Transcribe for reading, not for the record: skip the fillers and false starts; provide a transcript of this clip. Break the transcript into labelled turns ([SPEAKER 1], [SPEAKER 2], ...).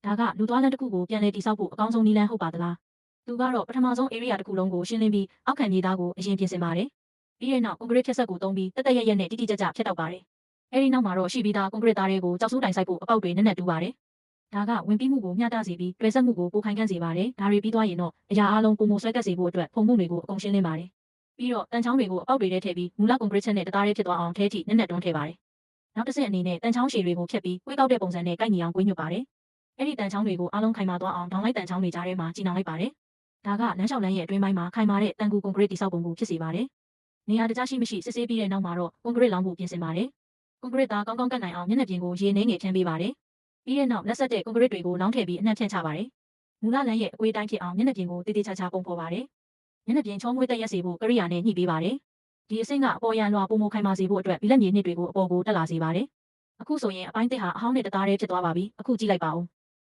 [SPEAKER 1] ဒါကလူသွားလမ်းတစ်ခုကိုပြန်လည်တည်ဆောက်ဖို့အကောင်းဆုံးနည်းလမ်းဟုတ်ပါသလားသူကတော့ပထမဆုံး area တစ်ခုလုံးကိုရှင်းလင်းပြီးအောက်ခံမြေသားကိုအရင်ပြင်ဆင်ပါတယ်ပြီးတဲ့နောက်ကွန်ကရစ်ဖြတ်ဆက်ကိုသုံးပြီးတက်တက်ရက်ရက်နဲ့တိတိကျကျဖြတ်တောက်ပါတယ်အဲဒီနောက်မှာတော့ရှိပြီးသားကွန်ကရစ်သားတွေကိုကြောက်စိုးတိုင်ဆိုင်ဖို့အပေါက်တွေနက်နက်တူးပါတယ်ဒါကဝင်ပြီးမှုကိုမျှတစေပြီးတွယ်ဆက်မှုကိုပိုခိုင်ခန့်စေပါတယ်ဒါတွေပြီးသွားရင်တော့အရာအလုံးပုံမဆွဲကပ်စေဖို့အတွက်ဖုံမှုတွေကိုအကုန်ရှင်းလင်းပါတယ်ပြီးတော့တန်ချောင်းတွေကိုအပေါက်တွေထဲထည့်ပြီးမူလကွန်ကရစ်ချက်နဲ့တသားလေးဖြစ်သွားအောင်ထဲထိနက်နက်တွန်းထည့်ပါတယ်နောက်တစ်ဆင့်အနေနဲ့တန်ချောင်းရှည်တွေကိုဖြတ်ပြီးကွေးကောက်တဲ့ပုံစံနဲ့ကိုက်ညီအောင်ကွေးညွတ်ပါတယ်အဲ့ဒီတန်ချောင်းတွေကိုအားလုံးခိုင်မာသွားအောင်ဒေါင်းလိုက်တန်ချောင်းတွေကြားထဲမှာကြီးနှောင်လိုက်ပါတယ်ဒါကလမ်းလျှောက်လမ်းရဲ့အတွင်းပိုင်းမှာခိုင်မာတဲ့တန်ကူကွန်ကရစ်တိဆောက်ပုံကိုဖြစ်စေပါတယ်နေရာတကျရှိမရှိစစ်ဆေးပြီးတဲ့နောက်မှာတော့ကွန်ကရစ်လောင်းဖို့ပြင်ဆင်ပါတယ်ကွန်ကရစ်သားကောင်းကောင်းကတ်နိုင်အောင်မျက်နှာပြင်ကိုရေနှင်းငယ်ဖြန်းပေးပါတယ်ပြီးတဲ့နောက်လက်ဆက်တဲ့ကွန်ကရစ်တွေကိုလောင်းထည့်ပြီးအနှံ့ဖြန့်ချပါတယ်မူလလမ်းရဲ့အကွေးတိုင်းဖြစ်အောင်မျက်နှာပြင်ကိုတေးသေးချာချာပုံဖော်ပါတယ်မျက်နှာပြင်ချောမွေးတက်ရက်စေဖို့ကရိယာနဲ့ညှိပေးပါတယ်ဒီအဆင့်ကအပေါ်ရန်လွှာပုံမခိုင်မာစေဖို့အတွက်ဘီလက်မြေနှစ်တွေကိုအပေါ်ကိုတက်လာစေပါတယ်အခုဆိုရင်အပိုင်းတစ်ဟာအဟောင်းနဲ့တသားတည်းဖြစ်သွားပါပြီအခုကြည့်လိုက်ပါဦး